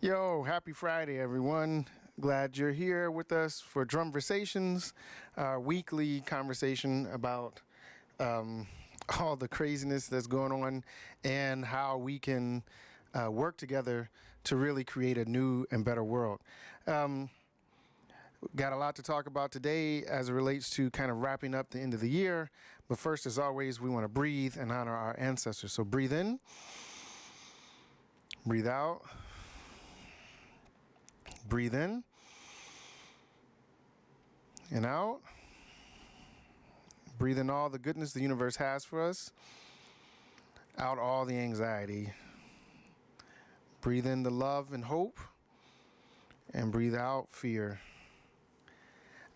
Yo, happy Friday, everyone. Glad you're here with us for Drumversations, our weekly conversation about all the craziness that's going on and how we can work together to really create a new and better world. Got a lot to talk about today as it relates to kind of wrapping up the end of the year. But first, as always, we want to breathe and honor our ancestors. So breathe in, breathe out. Breathe in and out. Breathe in all the goodness the universe has for us. Out all the anxiety. Breathe in the love and hope. And breathe out fear.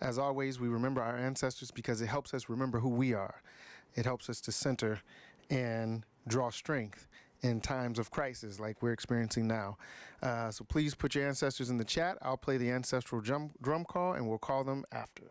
As always, we remember our ancestors because it helps us remember who we are. It helps us to center and draw strength in times of crisis like we're experiencing now. So please put your ancestors in the chat. I'll play the ancestral drum call and we'll call them after.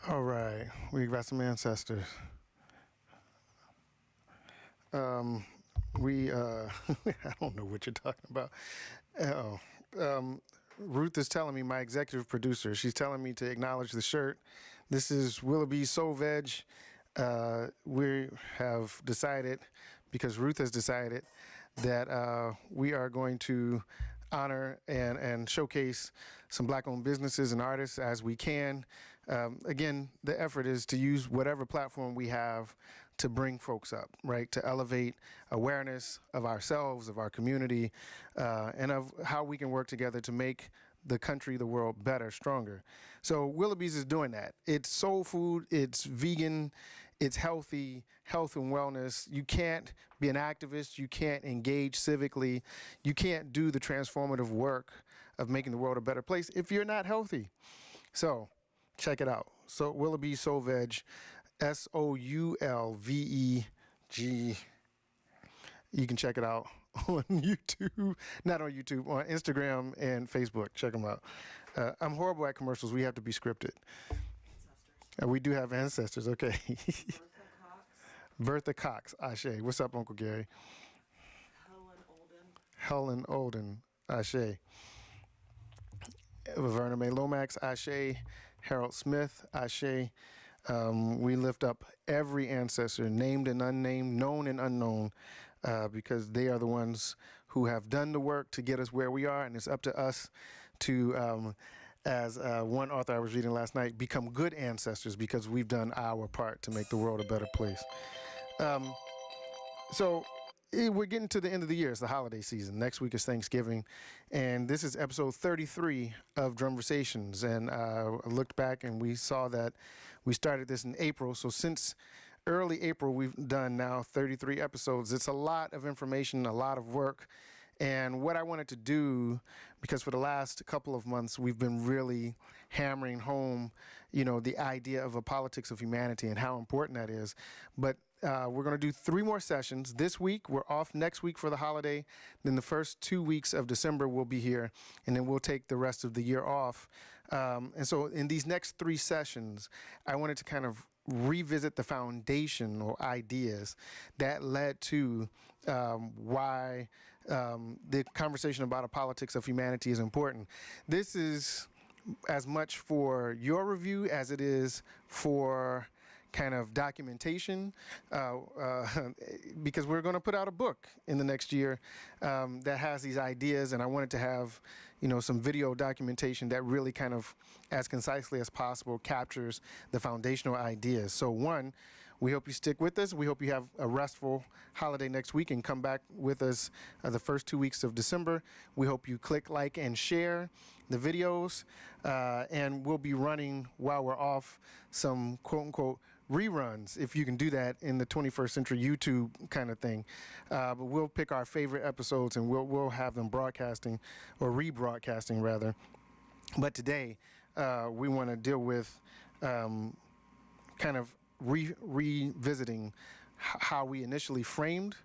All right, we got some ancestors. I don't know what you're talking about. Oh, Ruth is telling me, my executive producer, she's telling me to acknowledge the shirt. This is Willoughby Soul Veg. We have decided, because Ruth has decided, that we are going to honor and showcase some black-owned businesses and artists as we can. Again, the effort is to use whatever platform we have to bring folks up, right? To elevate awareness of ourselves, of our community, and of how we can work together to make the country, the world better, stronger. So Willoughby's is doing that. It's soul food, it's vegan, it's healthy, health and wellness. You can't be an activist, you can't engage civically, you can't do the transformative work of making the world a better place if you're not healthy. So check it out. So Willoughby Soul Veg, Soulveg. You can check it out on YouTube, not on YouTube, on Instagram and Facebook. Check them out. I'm horrible at commercials. We have to be scripted. We do have ancestors. Okay. Bertha Cox, Ashe. What's up, Uncle Gary? Helen Olden, Ashe. Verna Mae Lomax, Ashe. Harold Smith, Ashe. We lift up every ancestor, named and unnamed, known and unknown, because they are the ones who have done the work to get us where we are, and it's up to us to, as one author I was reading last night, become good ancestors because we've done our part to make the world a better place. We're getting to the end of the year. It's the holiday season. Next week is Thanksgiving. And this is episode 33 of Drumversations. And I looked back and we saw that we started this in April. So since early April, we've done now 33 episodes. It's a lot of information, a lot of work. And what I wanted to do, because for the last couple of months, we've been really hammering home, the idea of a politics of humanity and how important that is. But we're going to do 3 more sessions. This week, we're off next week for the holiday. Then the first 2 weeks of December, we'll be here. And then we'll take the rest of the year off. And so in these next 3 sessions, I wanted to kind of revisit the foundational ideas that led to why the conversation about a politics of humanity is important. This is as much for your review as it is for kind of documentation, because we're going to put out a book in the next year that has these ideas, and I wanted to have some video documentation that really kind of, as concisely as possible, captures the foundational ideas. So one, we hope you stick with us. We hope you have a restful holiday next week and come back with us the first 2 weeks of December. We hope you click, like, and share the videos, and we'll be running, while we're off, some quote-unquote reruns, if you can do that in the 21st century YouTube kind of thing. But we'll pick our favorite episodes and we'll have them broadcasting, or rebroadcasting rather. But today, we want to deal with kind of revisiting how we initially framed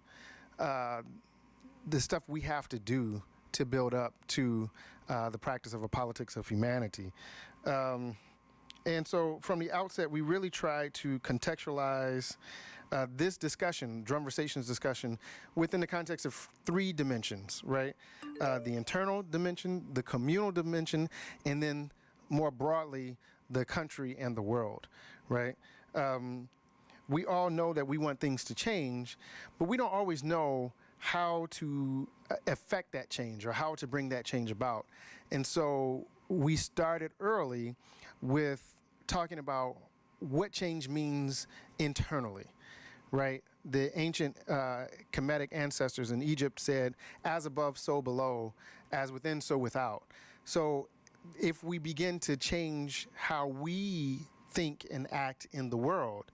the stuff we have to do to build up to the practice of a politics of humanity. And so from the outset, we really try to contextualize this discussion, Drumversations discussion, within the context of 3 dimensions, right? The internal dimension, the communal dimension, and then more broadly, the country and the world, right? We all know that we want things to change, but we don't always know how to affect that change or how to bring that change about. And so we started early with talking about what change means internally, right? the ancient Kemetic ancestors in Egypt said, as above, so below, as within, so without. So if we begin to change how we think and act in the world,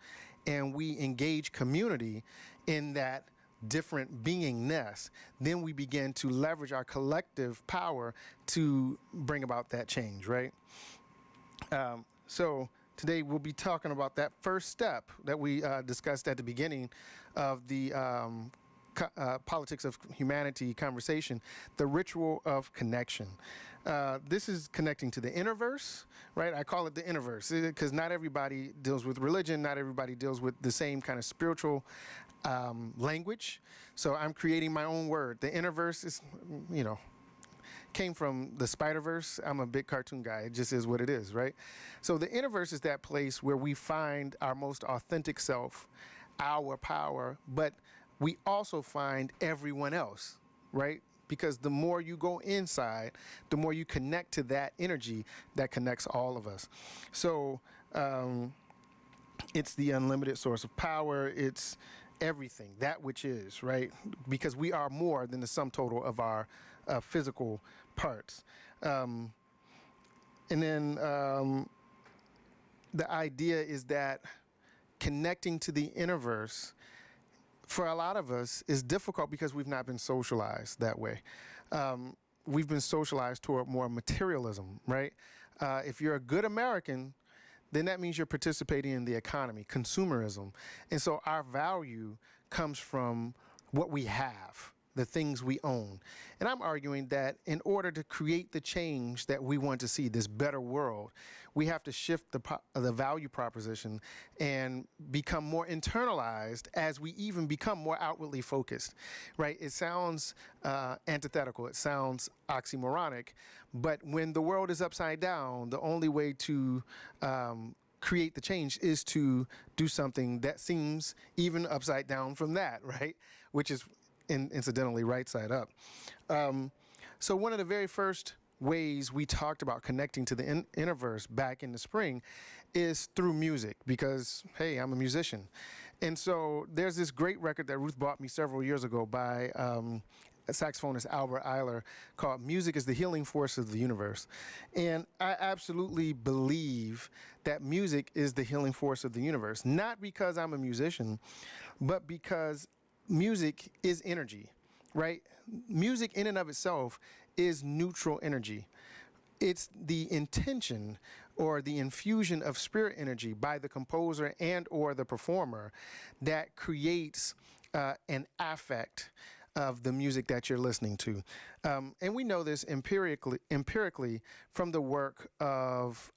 and we engage community in that different beingness, then we begin to leverage our collective power to bring about that change, right? So today we'll be talking about that first step that we discussed at the beginning of the Politics of Humanity conversation, the ritual of connection. This is connecting to the Innerverse, right? I call it the Innerverse because not everybody deals with religion, not everybody deals with the same kind of spiritual language. So I'm creating my own word. The Innerverse is, came from the Spider-Verse. I'm a big cartoon guy. It just is what it is, right? So the Innerverse is that place where we find our most authentic self, our power, but we also find everyone else, right? Because the more you go inside, the more you connect to that energy that connects all of us. So it's the unlimited source of power. It's everything, that which is, right? Because we are more than the sum total of our physical parts. And then the idea is that connecting to the Innerverse, for a lot of us, is difficult because we've not been socialized that way. We've been socialized toward more materialism, right? If you're a good American, then that means you're participating in the economy, consumerism. And so our value comes from what we have, the things we own. And I'm arguing that in order to create the change that we want to see, this better world, we have to shift the value proposition and become more internalized as we even become more outwardly focused, right? It sounds antithetical, it sounds oxymoronic, but when the world is upside down, the only way to create the change is to do something that seems even upside down from that, right? Which is incidentally right side up. So one of the very first ways we talked about connecting to the Innerverse back in the spring is through music, because hey, I'm a musician. And so there's this great record that Ruth bought me several years ago by saxophonist Albert Eiler called Music is the Healing Force of the Universe. And I absolutely believe that music is the healing force of the universe, not because I'm a musician, but because music is energy, right? Music in and of itself is neutral energy. It's the intention or the infusion of spirit energy by the composer and or the performer that creates an affect of the music that you're listening to. And we know this empirically from the work of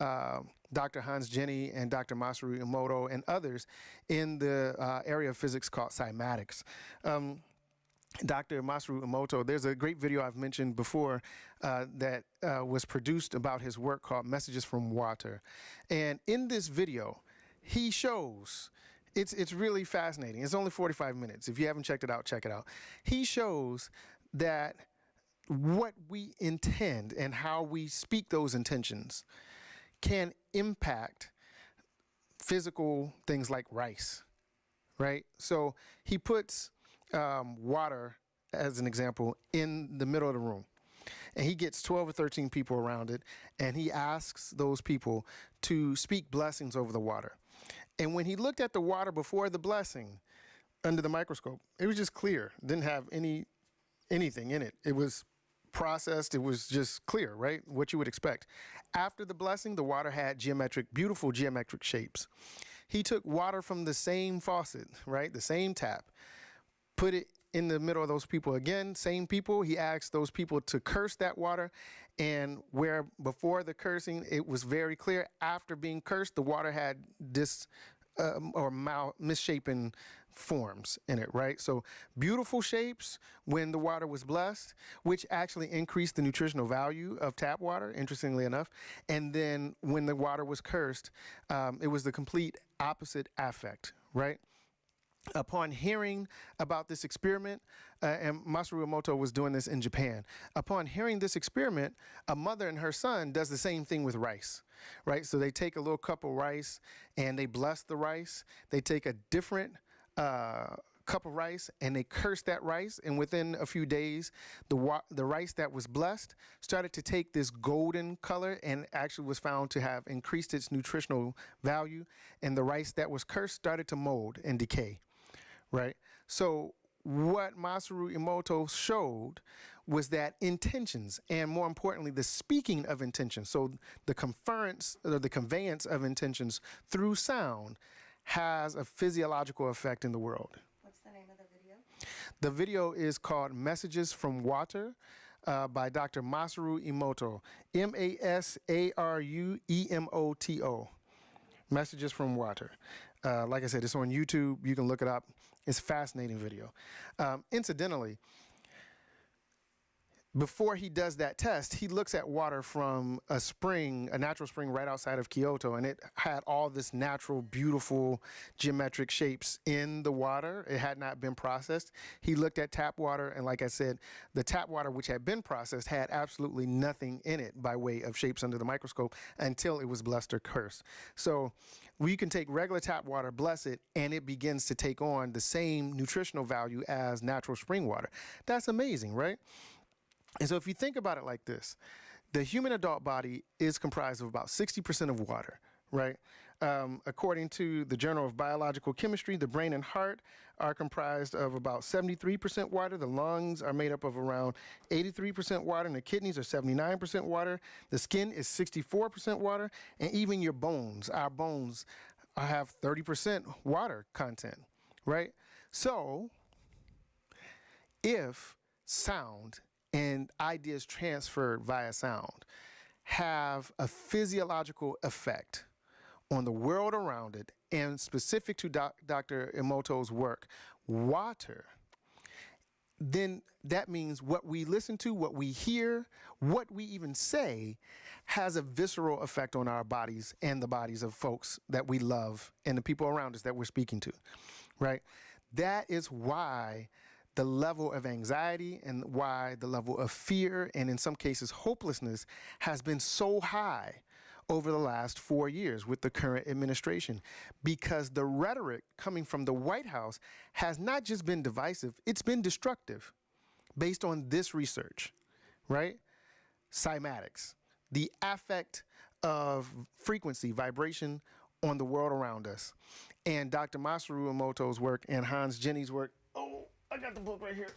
Dr. Hans Jenny and Dr. Masaru Emoto and others in the area of physics called cymatics. Dr. Masaru Emoto, there's a great video I've mentioned before that was produced about his work called Messages from Water. And in this video, he shows, it's really fascinating. It's only 45 minutes. If you haven't checked it out, check it out. He shows that what we intend and how we speak those intentions can impact physical things like rice, right? So he puts water, as an example, in the middle of the room. And he gets 12 or 13 people around it, and he asks those people to speak blessings over the water. And when he looked at the water before the blessing under the microscope, it was just clear. It didn't have anything in it. It was processed. It was just clear, right? What you would expect. After the blessing, the water had beautiful geometric shapes. He took water from the same faucet, right? The same tap, put it in the middle of those people again, same people. He asked those people to curse that water, and where before the cursing, it was very clear. After being cursed, the water had misshapen forms in it, right? So beautiful shapes when the water was blessed, which actually increased the nutritional value of tap water, interestingly enough. And then when the water was cursed, it was the complete opposite affect, right? Upon hearing about this experiment, and Masaru Emoto was doing this in Japan, upon hearing this experiment, a mother and her son does the same thing with rice, right? So they take a little cup of rice and they bless the rice. They take a different cup of rice and they cursed that rice, and within a few days the rice that was blessed started to take this golden color and actually was found to have increased its nutritional value, and the rice that was cursed started to mold and decay, right? So what Masaru Emoto showed was that intentions, and more importantly, the speaking of intentions, so the conference or the conveyance of intentions through sound, has a physiological effect in the world. What's the name of the video? The video is called Messages from Water by Dr. Masaru Emoto, Masaruemoto. Messages from Water. Like I said, it's on YouTube. You can look it up. It's a fascinating video. Incidentally, before he does that test, he looks at water from a spring, a natural spring right outside of Kyoto, and it had all this natural, beautiful geometric shapes in the water. It had not been processed. He looked at tap water, and like I said, the tap water, which had been processed, had absolutely nothing in it by way of shapes under the microscope until it was blessed or cursed. So we can take regular tap water, bless it, and it begins to take on the same nutritional value as natural spring water. That's amazing, right? And so if you think about it like this, the human adult body is comprised of about 60% of water, right? According to the Journal of Biological Chemistry, the brain and heart are comprised of about 73% water. The lungs are made up of around 83% water, and the kidneys are 79% water. The skin is 64% water, and even your bones, our bones, have 30% water content, right? So if sound and ideas transferred via sound have a physiological effect on the world around it, and specific to Dr. Emoto's work, water, then that means what we listen to, what we hear, what we even say has a visceral effect on our bodies and the bodies of folks that we love and the people around us that we're speaking to, right? That is why the level of anxiety and why the level of fear and in some cases hopelessness has been so high over the last 4 years with the current administration, because the rhetoric coming from the White House has not just been divisive, it's been destructive based on this research, right? Cymatics, the affect of frequency, vibration on the world around us. And Dr. Masaru Emoto's work and Hans Jenny's work, I got the book right here.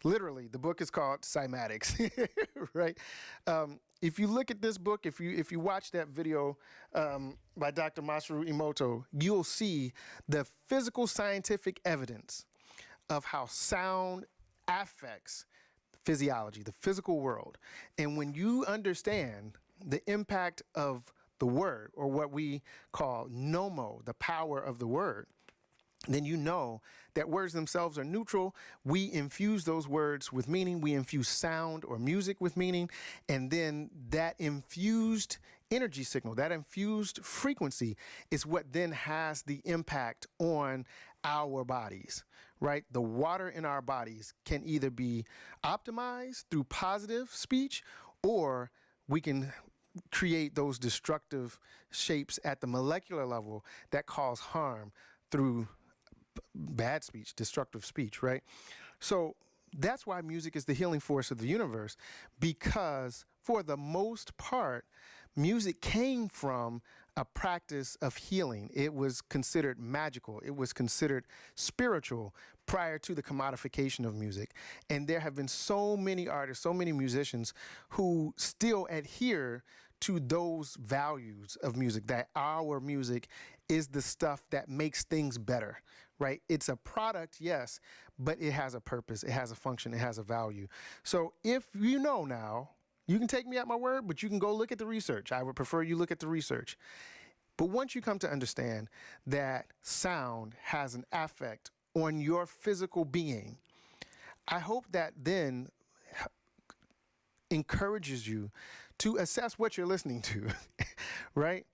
Literally, the book is called Cymatics, right? If you look at this book, if you watch that video by Dr. Masaru Emoto, you'll see the physical scientific evidence of how sound affects physiology, the physical world. And when you understand the impact of the word, or what we call nomo, the power of the word, then you know that words themselves are neutral. We infuse those words with meaning. We infuse sound or music with meaning. And then that infused energy signal, that infused frequency is what then has the impact on our bodies, right? The water in our bodies can either be optimized through positive speech, or we can create those destructive shapes at the molecular level that cause harm through bad speech, destructive speech, right? So that's why music is the healing force of the universe, because for the most part, music came from a practice of healing. It was considered magical. It was considered spiritual prior to the commodification of music. And there have been so many artists, so many musicians who still adhere to those values of music, that our music is the stuff that makes things better, right? It's a product, yes, but it has a purpose, it has a function, it has a value. So if you know now, you can take me at my word, but you can go look at the research. I would prefer you look at the research. But once you come to understand that sound has an affect on your physical being, I hope that then encourages you to assess what you're listening to, right?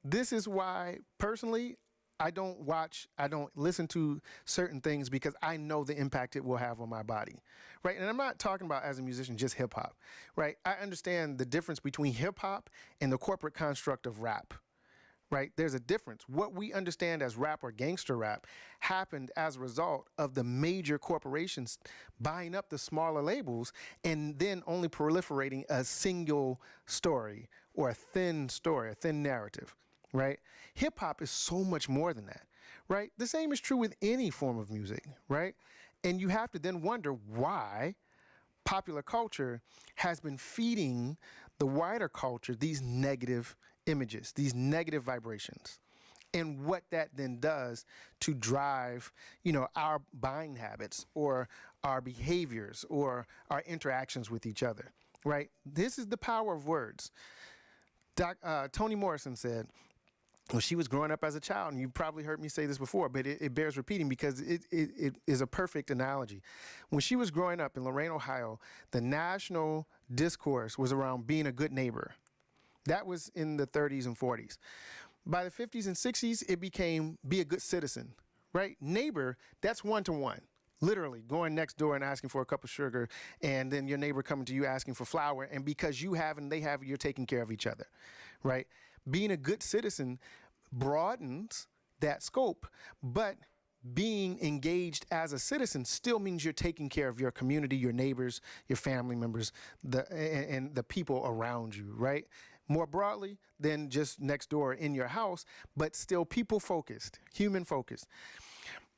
This is why, personally, I don't listen to certain things, because I know the impact it will have on my body, right? And I'm not talking about, as a musician, just hip hop, right? I understand the difference between hip hop and the corporate construct of rap, right? There's a difference. What we understand as rap or gangster rap happened as a result of the major corporations buying up the smaller labels and then only proliferating a single story or a thin story, a thin narrative, right? Hip hop is so much more than that, right? The same is true with any form of music, right? And you have to then wonder why popular culture has been feeding the wider culture these negative images, these negative vibrations, and what that then does to drive, our buying habits or our behaviors or our interactions with each other, right? This is the power of words. Toni Morrison said, when she was growing up as a child, and you probably heard me say this before, but it bears repeating because it is a perfect analogy. When she was growing up in Lorain, Ohio, the national discourse was around being a good neighbor. That was in the 30s and 40s. By the 50s and 60s, it became be a good citizen, right? Neighbor, that's one-to-one. Literally going next door and asking for a cup of sugar, and then your neighbor coming to you asking for flour, and because you have and they have, you're taking care of each other, right? Being a good citizen broadens that scope, but being engaged as a citizen still means you're taking care of your community, your neighbors, your family members, and the people around you, right? More broadly than just next door in your house, but still people focused, human focused.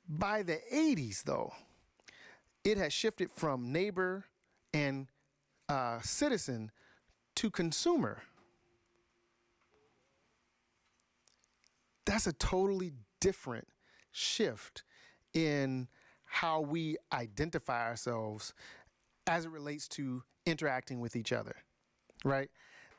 By the 80s, though, it has shifted from neighbor and citizen to consumer. That's a totally different shift in how we identify ourselves as it relates to interacting with each other, right?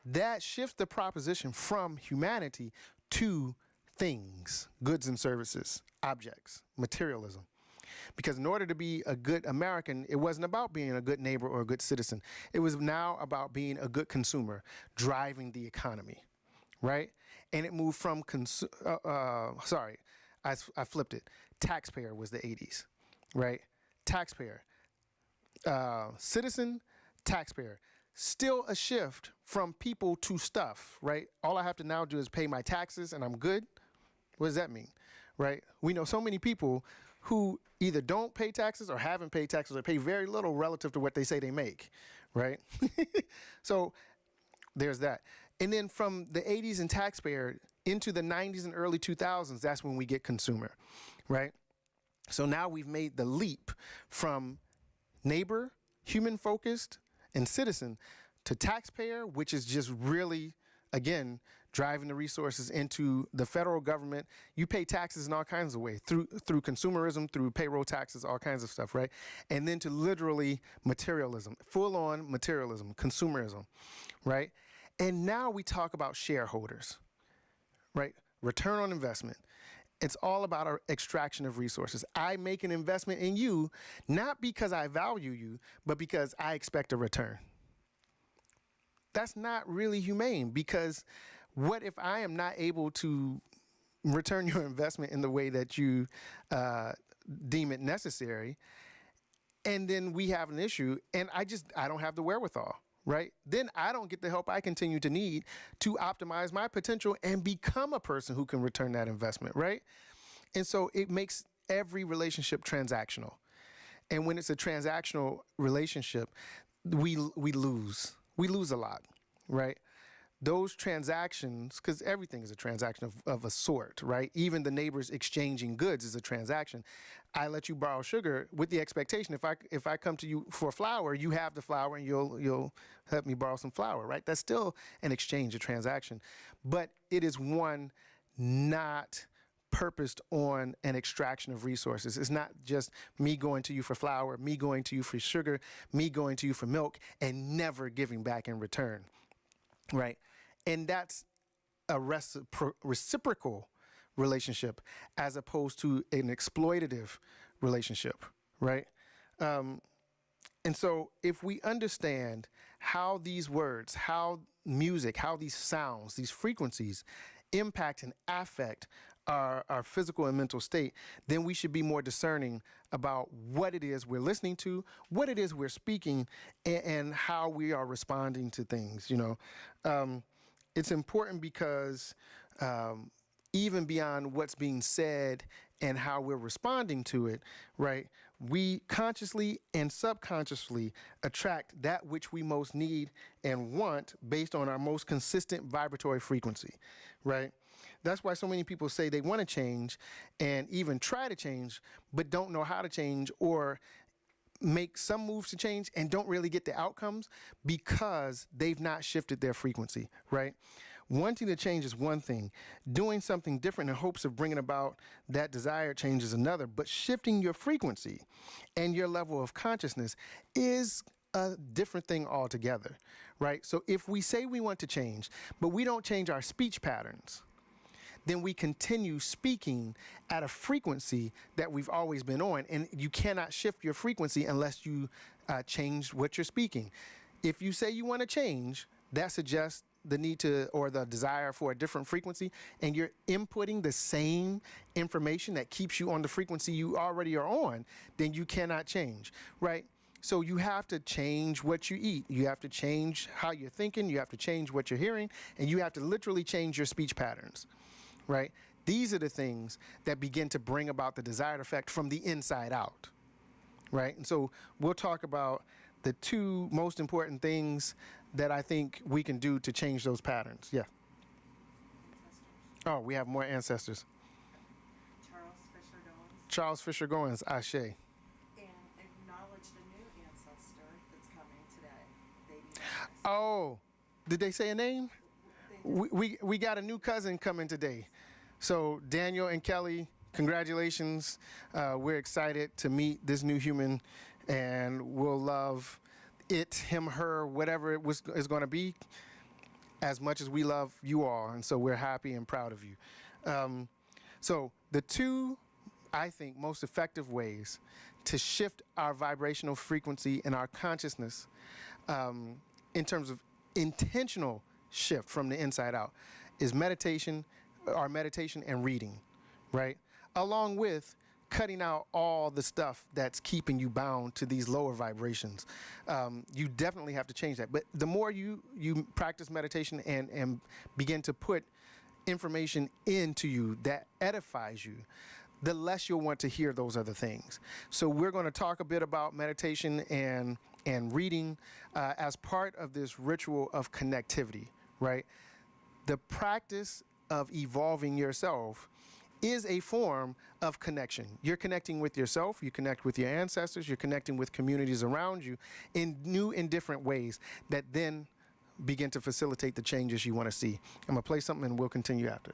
That shifts the proposition from humanity to things, goods and services, objects, materialism. Because in order to be a good American, it wasn't about being a good neighbor or a good citizen. It was now about being a good consumer, driving the economy, right? And it moved from, I flipped it. Taxpayer was the 80s, right? Taxpayer. Citizen, taxpayer. Still a shift from people to stuff, right? All I have to now do is pay my taxes and I'm good. What does that mean, right? We know so many people who either don't pay taxes or haven't paid taxes or pay very little relative to what they say they make, right? So there's that. And then from the 80s and taxpayer into the 90s and early 2000s, that's when we get consumer, right? So now we've made the leap from neighbor, human-focused, and citizen to taxpayer, which is just really, again, driving the resources into the federal government. You pay taxes in all kinds of ways, through consumerism, through payroll taxes, all kinds of stuff, right? And then to literally materialism, full-on materialism, consumerism, right? And now we talk about shareholders, right? Return on investment. It's all about our extraction of resources. I make an investment in you, not because I value you, but because I expect a return. That's not really humane, because what if I am not able to return your investment in the way that you deem it necessary, and then we have an issue, and I don't have the wherewithal, right? Then I don't get the help I continue to need to optimize my potential and become a person who can return that investment, right? And so it makes every relationship transactional. And when it's a transactional relationship, we lose. We lose a lot, right? Those transactions, because everything is a transaction of a sort, right? Even the neighbors exchanging goods is a transaction. I let you borrow sugar with the expectation if I come to you for flour, you have the flour and you'll help me borrow some flour, right? That's still an exchange, a transaction. But it is one not purposed on an extraction of resources. It's not just me going to you for flour, me going to you for sugar, me going to you for milk, and never giving back in return, right? And that's a reciprocal relationship as opposed to an exploitative relationship, right? And so if we understand how these words, how music, how these sounds, these frequencies impact and affect our physical and mental state, then we should be more discerning about what it is we're listening to, what it is we're speaking, and how we are responding to things, It's important because even beyond what's being said and how we're responding to it, right? We consciously and subconsciously attract that which we most need and want based on our most consistent vibratory frequency, right? That's why so many people say they want to change and even try to change, but don't know how to change, or make some moves to change and don't really get the outcomes because they've not shifted their frequency, right? Wanting to change is one thing. Doing something different in hopes of bringing about that desired change is another. But shifting your frequency and your level of consciousness is a different thing altogether, right? So if we say we want to change, but we don't change our speech patterns, then we continue speaking at a frequency that we've always been on. And you cannot shift your frequency unless you change what you're speaking. If you say you want to change, that suggests the need to, or the desire for a different frequency, and you're inputting the same information that keeps you on the frequency you already are on, then you cannot change, right? So you have to change what you eat. You have to change how you're thinking. You have to change what you're hearing, and you have to literally change your speech patterns, right? These are the things that begin to bring about the desired effect from the inside out, right? And so we'll talk about the two most important things that I think we can do to change those patterns. Yeah. Oh, we have more ancestors. Charles Fisher Goins, Ashe. And acknowledge the new ancestor that's coming today. Baby Lomax. Oh, did they say a name? We got a new cousin coming today. So Daniel and Kelly, congratulations. We're excited to meet this new human, and we'll love it, him, her, whatever is going to be, as much as we love you all. And so we're happy and proud of you. So the two, I think, most effective ways to shift our vibrational frequency and our consciousness in terms of intentional shift from the inside out is meditation and reading, right? Along with cutting out all the stuff that's keeping you bound to these lower vibrations. You definitely have to change that. But the more you practice meditation and begin to put information into you that edifies you, the less you'll want to hear those other things. So we're going to talk a bit about meditation and reading as part of this ritual of connectivity, right? The practice of evolving yourself is a form of connection. You're connecting with yourself, you connect with your ancestors, you're connecting with communities around you in new and different ways that then begin to facilitate the changes you want to see. I'm going to play something and we'll continue after.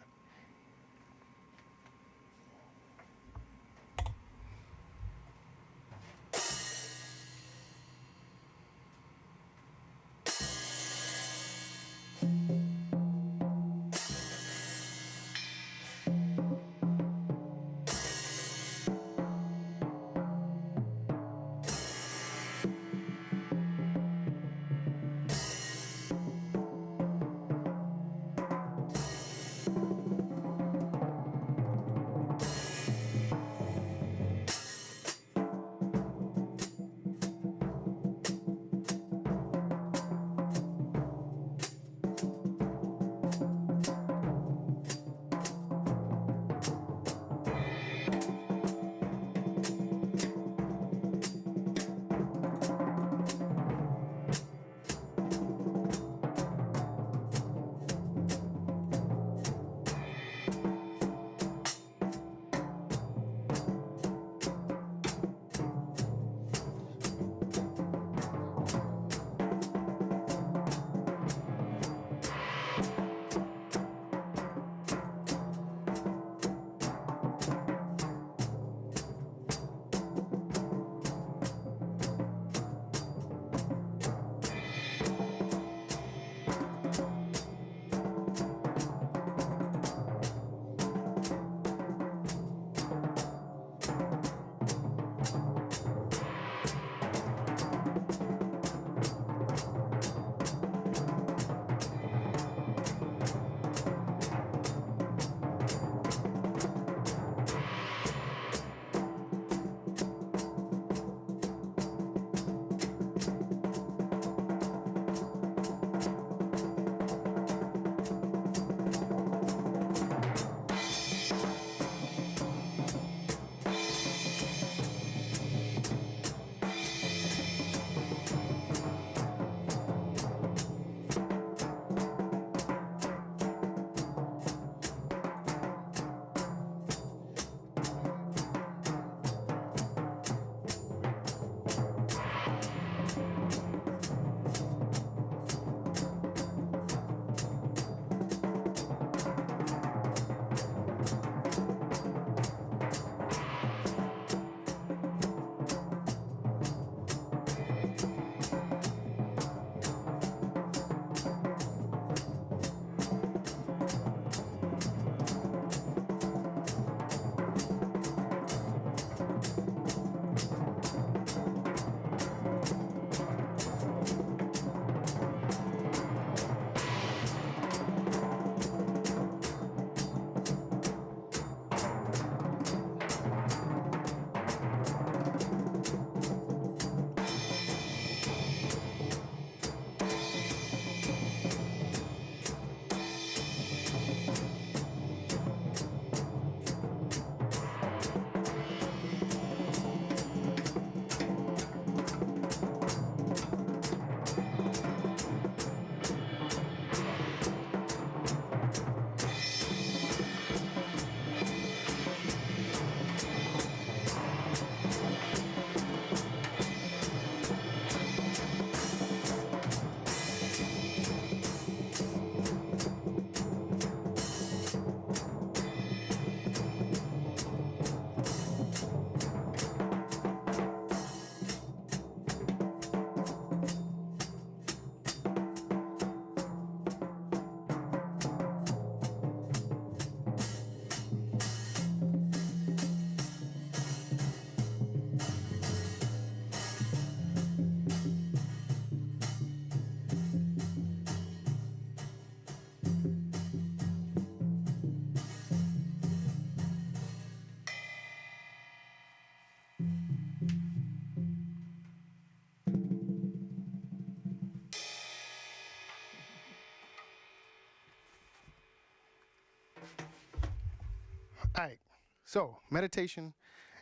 All right. So, meditation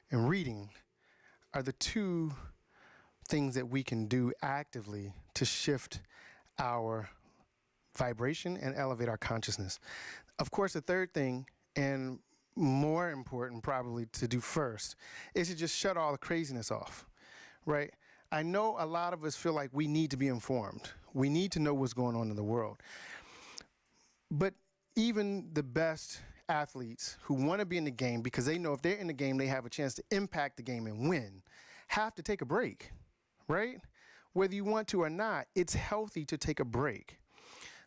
and reading are the two things that we can do actively to shift our vibration and elevate our consciousness. Of course, the third thing, and more important probably to do first, is to just shut all the craziness off, right? I know a lot of us feel like we need to be informed. We need to know what's going on in the world. But even the best athletes who want to be in the game because they know if they're in the game, they have a chance to impact the game and win, have to take a break, right? Whether you want to or not, it's healthy to take a break.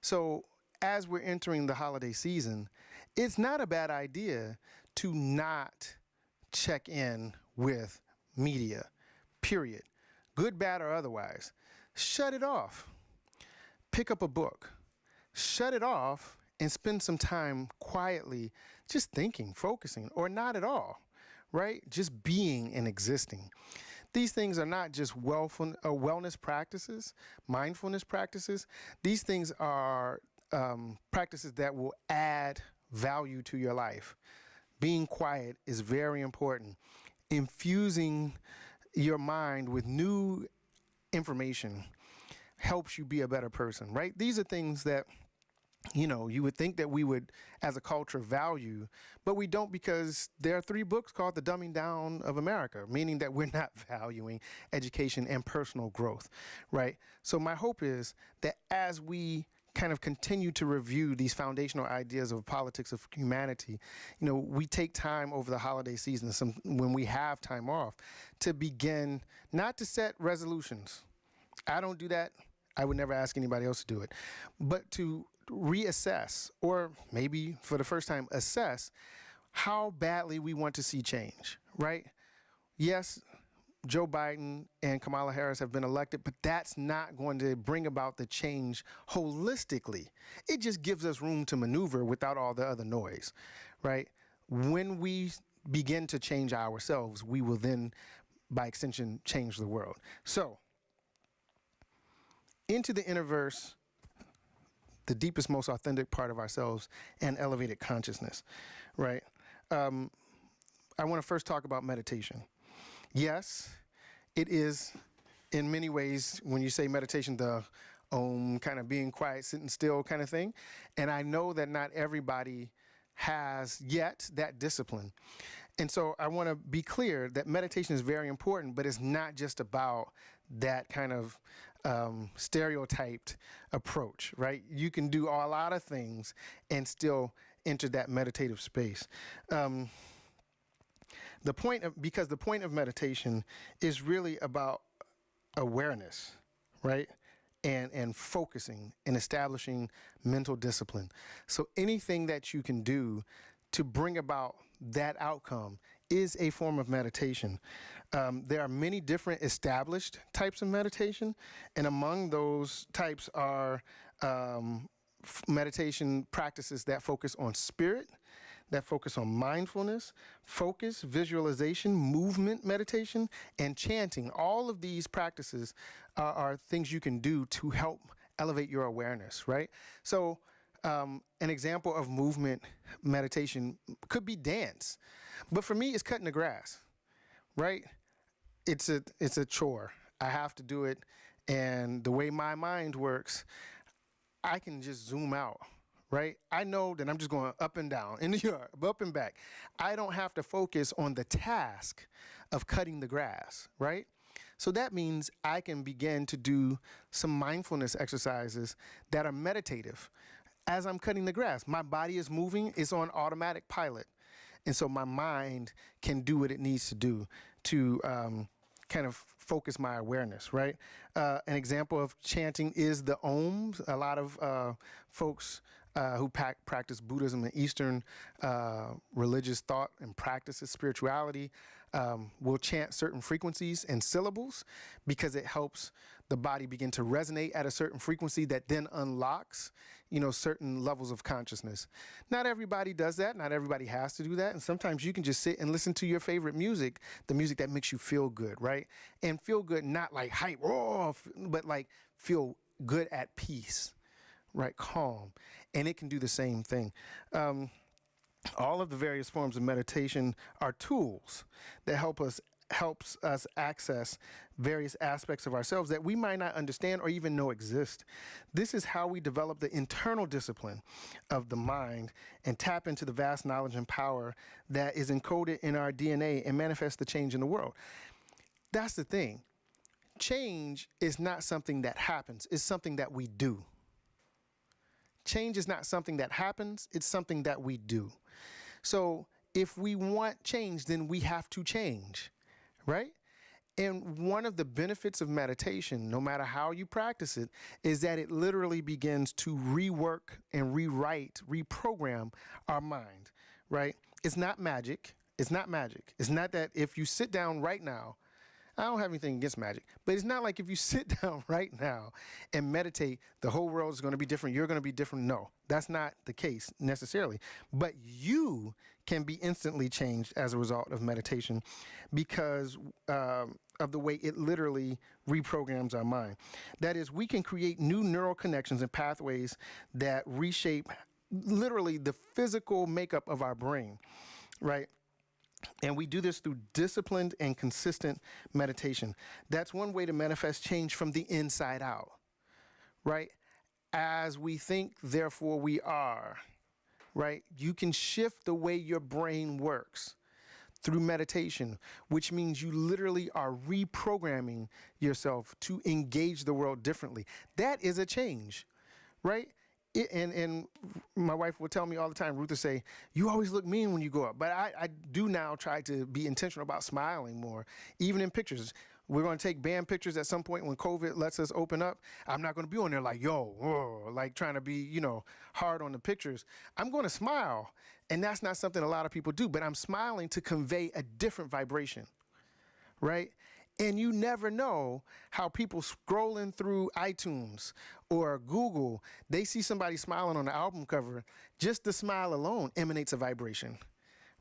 So as we're entering the holiday season, it's not a bad idea to not check in with media, period. Good, bad, or otherwise. Shut it off. Pick up a book. Shut it off and spend some time quietly just thinking, focusing, or not at all, right? Just being and existing. These things are not just wellness practices, mindfulness practices. These things are practices that will add value to your life. Being quiet is very important. Infusing your mind with new information helps you be a better person, right? These are things that, you know, you would think that we would, as a culture, value, but we don't because there are 3 books called The Dumbing Down of America, meaning that we're not valuing education and personal growth, right? So my hope is that as we kind of continue to review these foundational ideas of politics of humanity, you know, we take time over the holiday season, when we have time off, to begin not to set resolutions. I don't do that. I would never ask anybody else to do it, but to reassess, or maybe for the first time, assess how badly we want to see change, right? Yes, Joe Biden and Kamala Harris have been elected, but that's not going to bring about the change holistically. It just gives us room to maneuver without all the other noise, right? When we begin to change ourselves, we will then, by extension, change the world. So, into the Innerverse, the deepest, most authentic part of ourselves, and elevated consciousness, right? I want to first talk about meditation. Yes, it is, in many ways, when you say meditation, the kind of being quiet, sitting still kind of thing. And I know that not everybody has yet that discipline. And so I want to be clear that meditation is very important, but it's not just about that kind of stereotyped approach, right? You can do a lot of things and still enter that meditative space. Because the point of meditation is really about awareness, right? And focusing and establishing mental discipline. So anything that you can do to bring about that outcome is a form of meditation. There are many different established types of meditation, and among those types are meditation practices that focus on spirit, that focus on mindfulness, focus, visualization, movement meditation, and chanting. All of these practices are things you can do to help elevate your awareness, right? So an example of movement meditation could be dance. But for me, it's cutting the grass, right? It's a chore. I have to do it. And the way my mind works, I can just zoom out, right? I know that I'm just going up and down in the yard, up and back. I don't have to focus on the task of cutting the grass, right? So that means I can begin to do some mindfulness exercises that are meditative. As I'm cutting the grass, my body is moving, it's on automatic pilot. And so my mind can do what it needs to do to kind of focus my awareness, right? An example of chanting is the Om. A lot of folks who practice Buddhism and Eastern religious thought and practices, spirituality, will chant certain frequencies and syllables because it helps the body begin to resonate at a certain frequency that then unlocks, certain levels of consciousness. Not everybody does that. Not everybody has to do that. And sometimes you can just sit and listen to your favorite music, the music that makes you feel good, right? And feel good, not like hype, but like feel good at peace, right? Calm. And it can do the same thing. All of the various forms of meditation are tools that helps us access various aspects of ourselves that we might not understand or even know exist. This is how we develop the internal discipline of the mind and tap into the vast knowledge and power that is encoded in our DNA and manifest the change in the world. That's the thing. Change is not something that happens, it's something that we do. Change is not something that happens, it's something that we do. So if we want change, then we have to change, right? And one of the benefits of meditation, no matter how you practice it, is that it literally begins to rework and rewrite, reprogram our mind, right? It's not magic. It's not magic. It's not that if you sit down right now, I don't have anything against magic, but it's not like if you sit down right now and meditate, the whole world is going to be different. You're going to be different. No, that's not the case necessarily. But you can be instantly changed as a result of meditation because of the way it literally reprograms our mind. That is, we can create new neural connections and pathways that reshape literally the physical makeup of our brain, right? And we do this through disciplined and consistent meditation. That's one way to manifest change from the inside out, right? As we think, therefore we are, right? You can shift the way your brain works through meditation, which means you literally are reprogramming yourself to engage the world differently. That is a change, right? And my wife will tell me all the time, Ruth will say, you always look mean when you go up. But I do now try to be intentional about smiling more, even in pictures. We're going to take band pictures at some point when COVID lets us open up. I'm not going to be on there like, yo, whoa, like trying to be, hard on the pictures. I'm going to smile. And that's not something a lot of people do, but I'm smiling to convey a different vibration, right? And you never know how people scrolling through iTunes or Google, they see somebody smiling on the album cover. Just the smile alone emanates a vibration,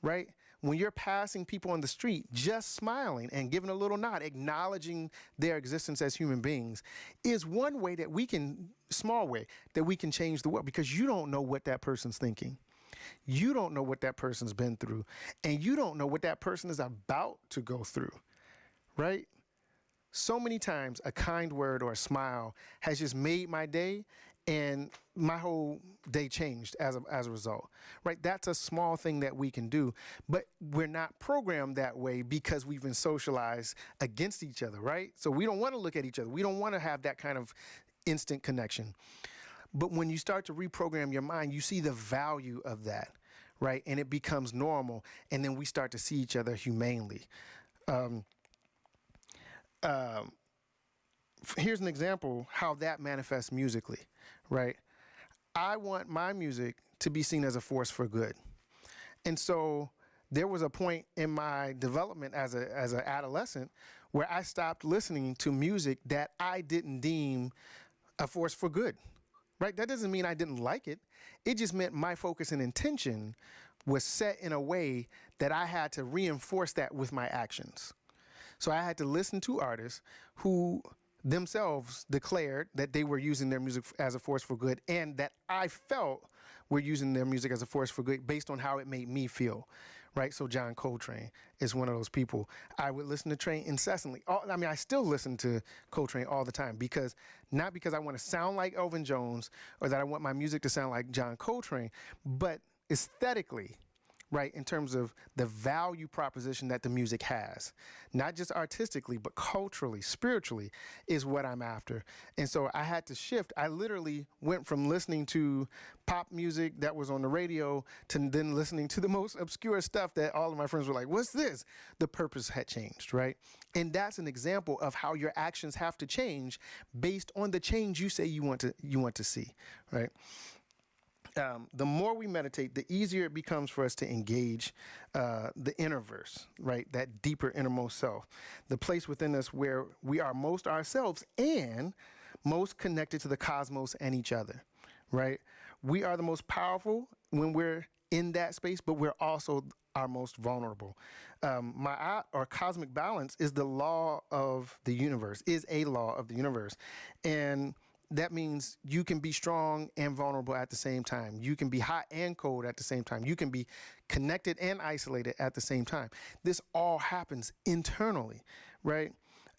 right? When you're passing people on the street, just smiling and giving a little nod, acknowledging their existence as human beings is one way that we can, small way, that we can change the world, because you don't know what that person's thinking. You don't know what that person's been through, and you don't know what that person is about to go through. Right? So many times a kind word or a smile has just made my day, and my whole day changed as a result. Right? That's a small thing that we can do, but we're not programmed that way because we've been socialized against each other, right? So we don't want to look at each other. We don't want to have that kind of instant connection. But when you start to reprogram your mind, you see the value of that, right? And it becomes normal, and then we start to see each other humanely. Here's an example how that manifests musically, right? I want my music to be seen as a force for good. And so there was a point in my development as an adolescent where I stopped listening to music that I didn't deem a force for good, right? That doesn't mean I didn't like it. It just meant my focus and intention was set in a way that I had to reinforce that with my actions. So I had to listen to artists who themselves declared that they were using their music as a force for good, and that I felt were using their music as a force for good based on how it made me feel, right? So John Coltrane is one of those people. I would listen to Train incessantly. I still listen to Coltrane all the time, because not because I want to sound like Elvin Jones or that I want my music to sound like John Coltrane, but aesthetically, right, in terms of the value proposition that the music has, not just artistically, but culturally, spiritually, is what I'm after. And so I had to shift. I literally went from listening to pop music that was on the radio to then listening to the most obscure stuff that all of my friends were like, what's this? The purpose had changed, right? And that's an example of how your actions have to change based on the change you say you want to see, right? The more we meditate, the easier it becomes for us to engage the Innerverse, right? That deeper innermost self, the place within us where we are most ourselves and most connected to the cosmos and each other, right? We are the most powerful when we're in that space, but we're also our most vulnerable. Ma'at, or cosmic balance, is the law of the universe, is a law of the universe. And that means you can be strong and vulnerable at the same time. You can be hot and cold at the same time. You can be connected and isolated at the same time. This all happens internally, right?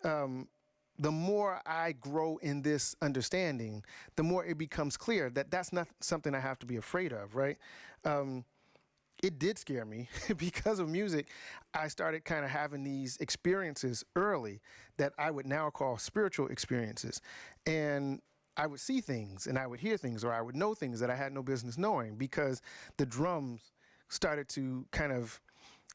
The more I grow in this understanding, the more it becomes clear that that's not something I have to be afraid of, right? It did scare me because of music. I started kind of having these experiences early that I would now call spiritual experiences. And I would see things and I would hear things, or I would know things that I had no business knowing, because the drums started to kind of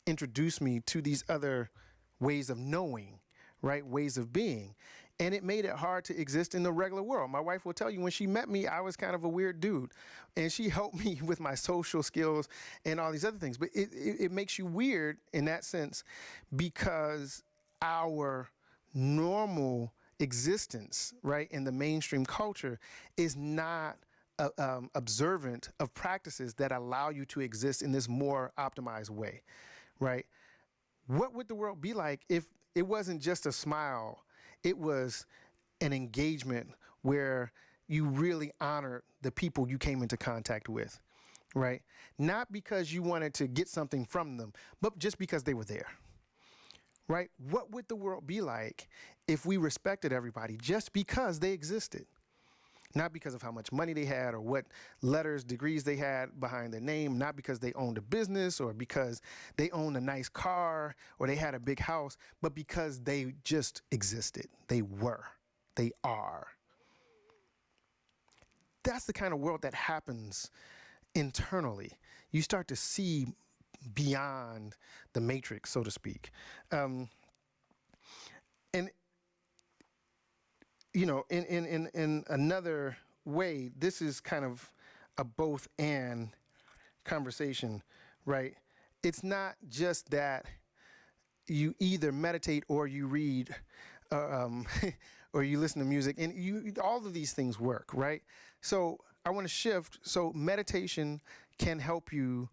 introduce me to these other ways of knowing, right? Ways of being. And it made it hard to exist in the regular world. My wife will tell you, when she met me, I was kind of a weird dude. And she helped me with my social skills and all these other things. But it makes you weird in that sense, because our normal existence, right, in the mainstream culture is not observant of practices that allow you to exist in this more optimized way, right? What would the world be like if it wasn't just a smile? It was an engagement where you really honored the people you came into contact with, right? Not because you wanted to get something from them, but just because they were there, right? What would the world be like if we respected everybody just because they existed? Not because of how much money they had or what letters, degrees they had behind their name, not because they owned a business or because they owned a nice car or they had a big house, but because they just existed. They were. They are. That's the kind of world that happens internally. You start to see beyond the matrix, so to speak. And you know, in another way, this is kind of a both and conversation, right? It's not just that you either meditate or you read or you listen to music, and all of these things work, right? So I want to shift. So meditation can help you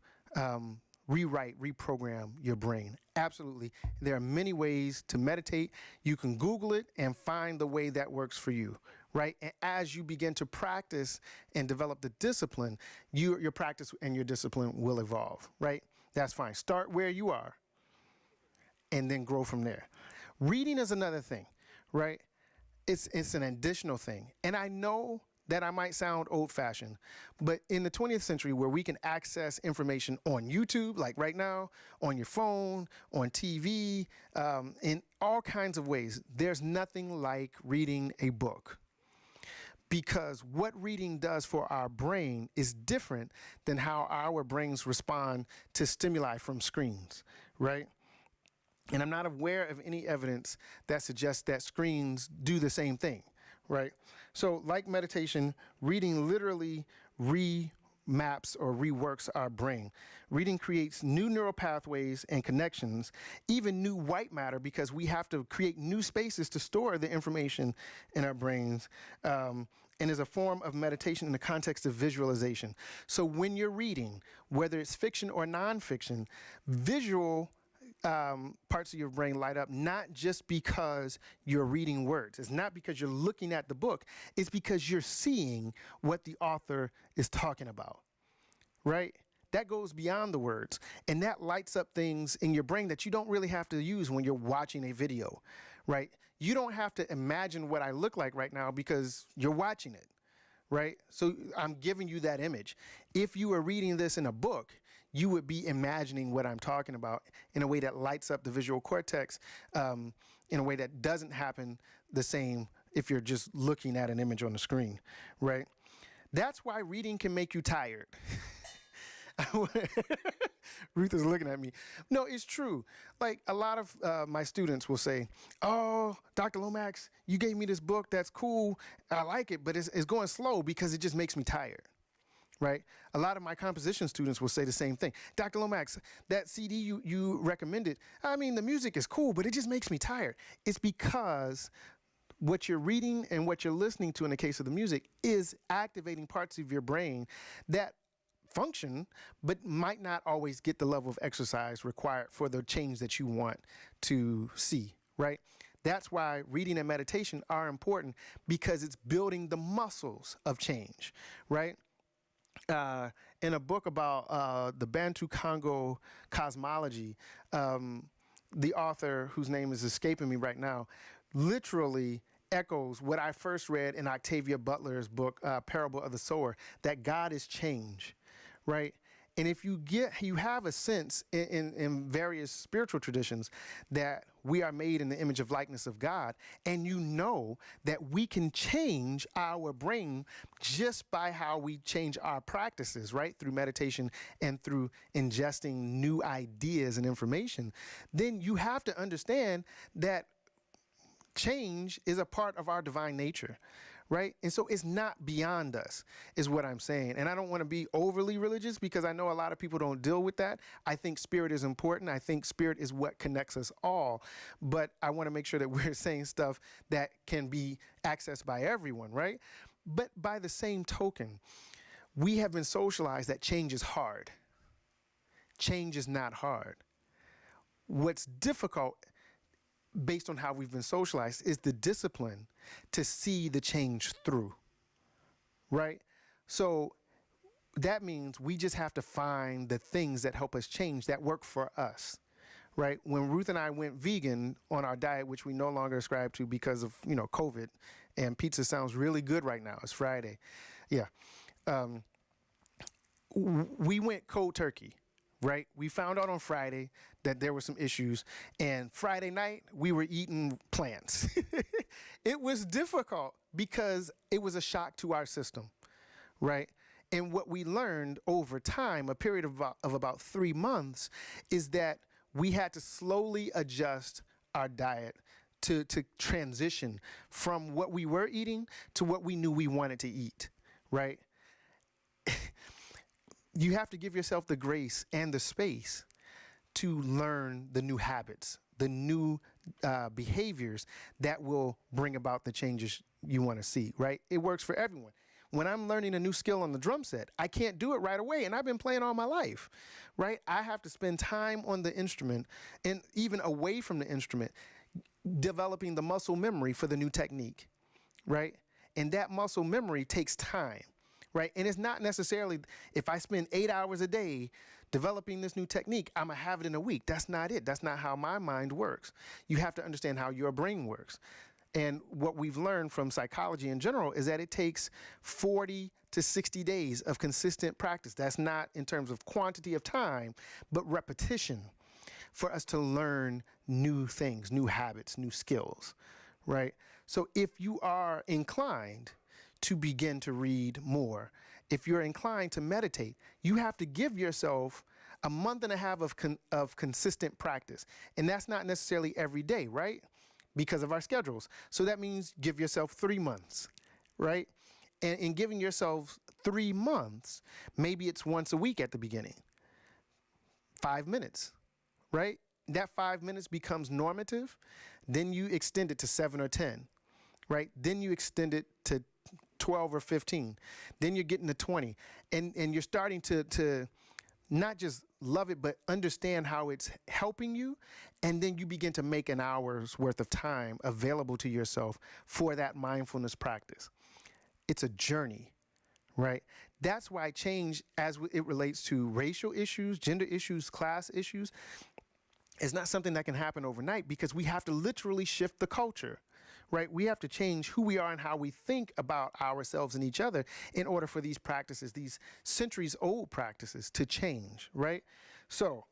rewrite, reprogram your brain. Absolutely. There are many ways to meditate. You can Google it and find the way that works for you, right? And as you begin to practice and develop the discipline, your practice and your discipline will evolve, right? That's fine. Start where you are and then grow from there. Reading is another thing, right? It's an additional thing. And I know that I might sound old-fashioned, but in the 20th century, where we can access information on YouTube, like right now, on your phone, on TV, in all kinds of ways, there's nothing like reading a book. Because what reading does for our brain is different than how our brains respond to stimuli from screens, right? And I'm not aware of any evidence that suggests that screens do the same thing, right? So like meditation, reading literally remaps or reworks our brain. Reading creates new neural pathways and connections, even new white matter, because we have to create new spaces to store the information in our brains, and is a form of meditation in the context of visualization. So when you're reading, whether it's fiction or nonfiction, visual parts of your brain light up, not just because you're reading words. It's not because you're looking at the book. It's because you're seeing what the author is talking about, right? That goes beyond the words. And that lights up things in your brain that you don't really have to use when you're watching a video, right? You don't have to imagine what I look like right now because you're watching it, right? So I'm giving you that image. If you were reading this in a book, you would be imagining what I'm talking about in a way that lights up the visual cortex, in a way that doesn't happen the same if you're just looking at an image on the screen, right? That's why reading can make you tired. Ruth is looking at me. No, it's true. Like a lot of my students will say, "Oh, Dr. Lomax, you gave me this book. That's cool. I like it, but it's going slow because it just makes me tired." Right? A lot of my composition students will say the same thing. Dr. Lomax, that CD you recommended, I mean, the music is cool, but it just makes me tired. It's because what you're reading and what you're listening to in the case of the music is activating parts of your brain that function, but might not always get the level of exercise required for the change that you want to see, right? That's why reading and meditation are important, because it's building the muscles of change, right? In a book about the Bantu Congo cosmology, the author, whose name is escaping me right now, literally echoes what I first read in Octavia Butler's book, Parable of the Sower, that God is change, right? And if you have a sense in various spiritual traditions that we are made in the image of likeness of God, and you know that we can change our brain just by how we change our practices, right? Through meditation and through ingesting new ideas and information, then you have to understand that change is a part of our divine nature, right? And so it's not beyond us, is what I'm saying. And I don't want to be overly religious, because I know a lot of people don't deal with that. I think spirit is important. I think spirit is what connects us all. But I want to make sure that we're saying stuff that can be accessed by everyone, right? But by the same token, we have been socialized that change is hard. Change is not hard. What's difficult, based on how we've been socialized, is the discipline to see the change through, right? So that means we just have to find the things that help us change, that work for us, right? When Ruth and I went vegan on our diet, which we no longer ascribe to because of, COVID, and pizza sounds really good right now. It's Friday. Yeah. We went cold turkey, right? We found out on Friday that there were some issues, and Friday night we were eating plants. It was difficult because it was a shock to our system, right? And what we learned over time, a period of about 3 months, is that we had to slowly adjust our diet to transition from what we were eating to what we knew we wanted to eat, right? You have to give yourself the grace and the space to learn the new habits, the new behaviors that will bring about the changes you want to see, right? It works for everyone. When I'm learning a new skill on the drum set, I can't do it right away, and I've been playing all my life, right? I have to spend time on the instrument, and even away from the instrument, developing the muscle memory for the new technique, right? And that muscle memory takes time, right? And it's not necessarily, if I spend 8 hours a day developing this new technique, I'm going to have it in a week. That's not it. That's not how my mind works. You have to understand how your brain works. And what we've learned from psychology in general is that it takes 40 to 60 days of consistent practice. That's not in terms of quantity of time, but repetition, for us to learn new things, new habits, new skills, right? So if you are inclined to begin to read more, if you're inclined to meditate, you have to give yourself a month and a half of consistent practice. And that's not necessarily every day, right? Because of our schedules. So that means give yourself 3 months, right? And in giving yourself 3 months, maybe it's once a week at the beginning, 5 minutes, right? That 5 minutes becomes normative. Then you extend it to 7 or 10, right? Then you extend it to 12 or 15. Then you're getting to 20. And you're starting to not just love it, but understand how it's helping you. And then you begin to make an hour's worth of time available to yourself for that mindfulness practice. It's a journey, right? That's why change, as it relates to racial issues, gender issues, class issues, is not something that can happen overnight, because we have to literally shift the culture, right? We have to change who we are and how we think about ourselves and each other in order for these practices, these centuries-old practices, to change, right? So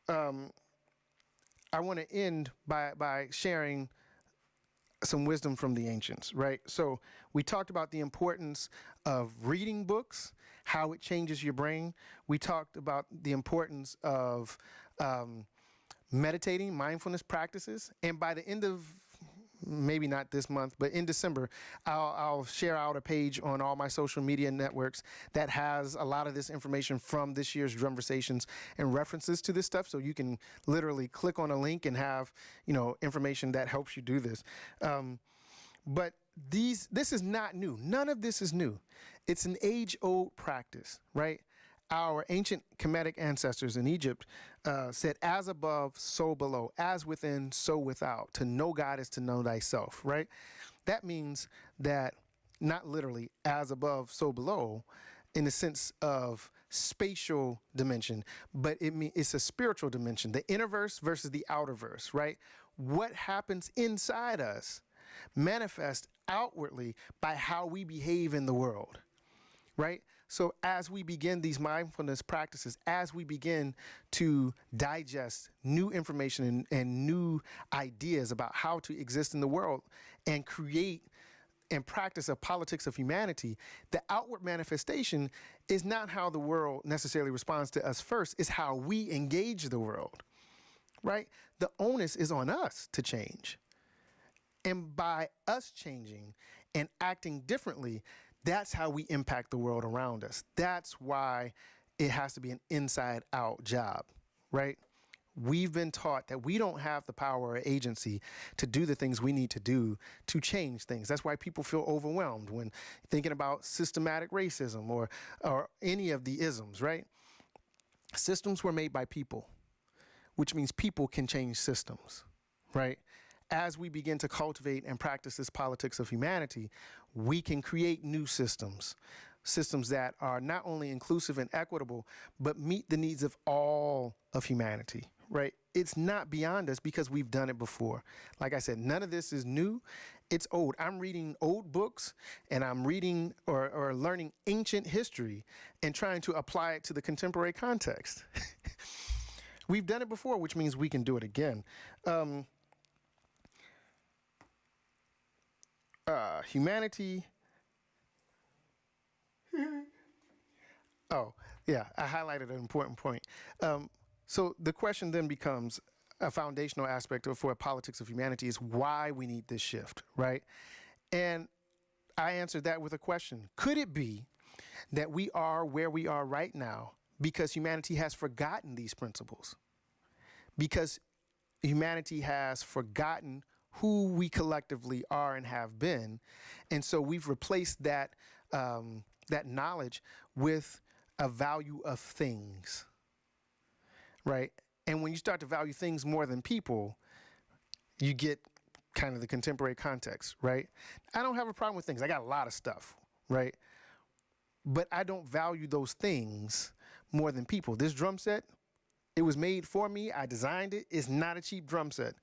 I want to end by sharing some wisdom from the ancients, right? So we talked about the importance of reading books, how it changes your brain. We talked about the importance of meditating, mindfulness practices. And by the end of, maybe not this month, but in December, I'll share out a page on all my social media networks that has a lot of this information from this year's Drumversations and references to this stuff. So you can literally click on a link and have, information that helps you do this. But this is not new. None of this is new. It's an age-old practice, right? our ancient Kemetic ancestors in Egypt said, as above, so below, as within, so without. To know God is to know thyself, right? That means that not literally as above, so below, in the sense of spatial dimension, but it's a spiritual dimension, the innerverse versus the outerverse, right? What happens inside us manifests outwardly by how we behave in the world, right? So as we begin these mindfulness practices, as we begin to digest new information and new ideas about how to exist in the world and create and practice a politics of humanity, the outward manifestation is not how the world necessarily responds to us first, it's how we engage the world, right? The onus is on us to change. And by us changing and acting differently, that's how we impact the world around us. That's why it has to be an inside out job, right? We've been taught that we don't have the power or agency to do the things we need to do to change things. That's why people feel overwhelmed when thinking about systematic racism or any of the isms, right? Systems were made by people, which means people can change systems, right? As we begin to cultivate and practice this politics of humanity, we can create new systems that are not only inclusive and equitable, but meet the needs of all of humanity, right? It's not beyond us because we've done it before. Like I said, none of this is new. It's old. I'm reading old books and I'm reading or learning ancient history and trying to apply it to the contemporary context. We've done it before, which means we can do it again. Humanity. Oh, yeah, I highlighted an important point. So the question then becomes a foundational aspect for politics of humanity is why we need this shift, right? And I answered that with a question. Could it be that we are where we are right now because humanity has forgotten these principles? Because humanity has forgotten who we collectively are and have been. And so we've replaced that knowledge with a value of things, right? And when you start to value things more than people, you get kind of the contemporary context, right? I don't have a problem with things. I got a lot of stuff, right? But I don't value those things more than people. This drum set, it was made for me. I designed it. It's not a cheap drum set.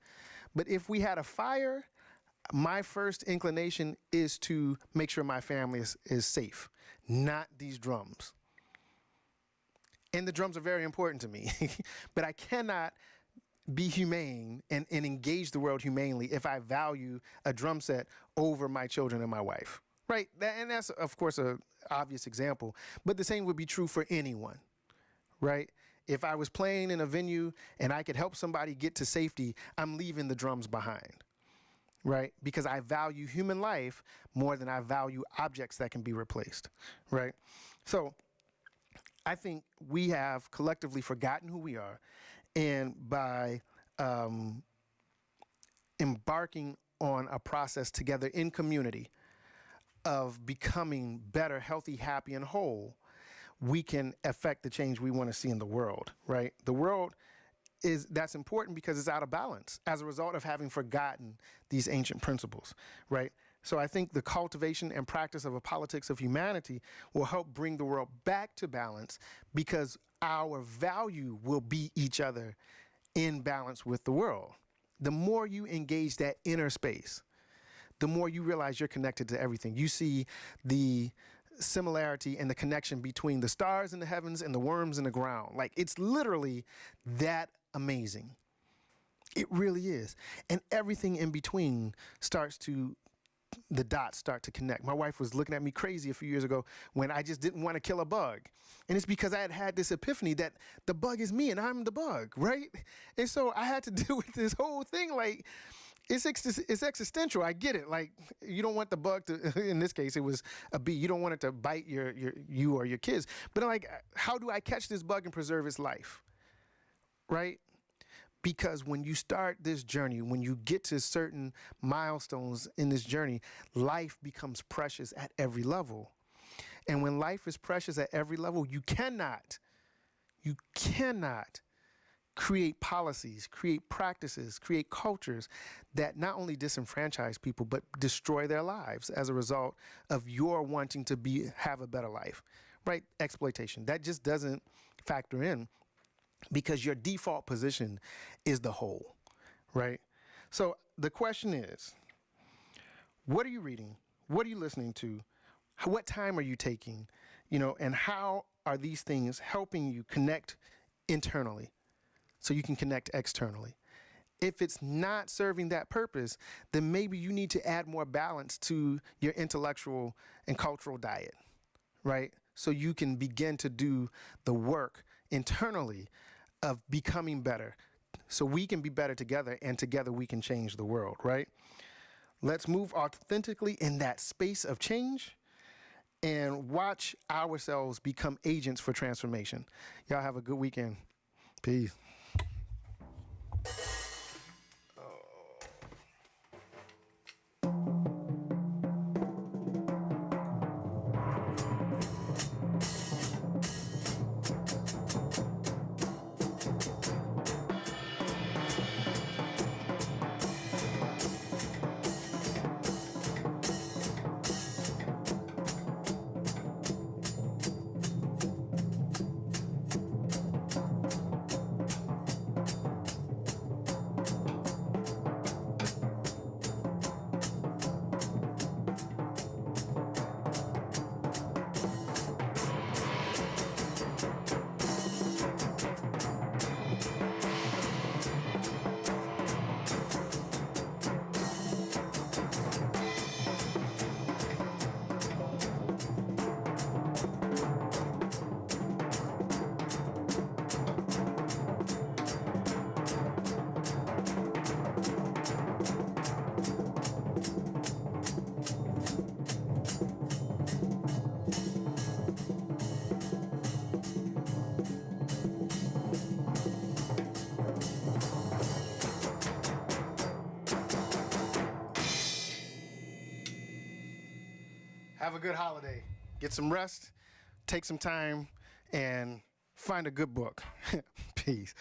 But if we had a fire, my first inclination is to make sure my family is safe, not these drums. And the drums are very important to me, but I cannot be humane and engage the world humanely if I value a drum set over my children and my wife, right? And that's, of course, an obvious example, but the same would be true for anyone, right? If I was playing in a venue and I could help somebody get to safety, I'm leaving the drums behind, right? Because I value human life more than I value objects that can be replaced, right? So I think we have collectively forgotten who we are, and by embarking on a process together in community of becoming better, healthy, happy, and whole, we can affect the change we want to see in the world, right? The world that's important because it's out of balance as a result of having forgotten these ancient principles, right? So I think the cultivation and practice of a politics of humanity will help bring the world back to balance because our value will be each other in balance with the world. The more you engage that inner space, the more you realize you're connected to everything. You see the similarity and the connection between the stars in the heavens and the worms in the ground. Like, it's literally that amazing. It really is. And everything in between the dots start to connect. My wife was looking at me crazy a few years ago when I just didn't want to kill a bug. And it's because I had this epiphany that the bug is me and I'm the bug, right? And so I had to deal with this whole thing. Like, it's existential. I get it. Like, you don't want the bug to, in this case, it was a bee. You don't want it to bite you or your kids. But like, how do I catch this bug and preserve its life? Right? Because when you start this journey, when you get to certain milestones in this journey, life becomes precious at every level. And when life is precious at every level, you cannot create policies, create practices, create cultures that not only disenfranchise people, but destroy their lives as a result of your wanting to have a better life, right? Exploitation. That just doesn't factor in because your default position is the whole, right? So the question is, what are you reading? What are you listening to? What time are you taking? And how are these things helping you connect internally so you can connect externally? If it's not serving that purpose, then maybe you need to add more balance to your intellectual and cultural diet, right? So you can begin to do the work internally of becoming better. So we can be better together, and together we can change the world, right? Let's move authentically in that space of change and watch ourselves become agents for transformation. Y'all have a good weekend. Peace. Have a good holiday. Get some rest, take some time, and find a good book. Peace.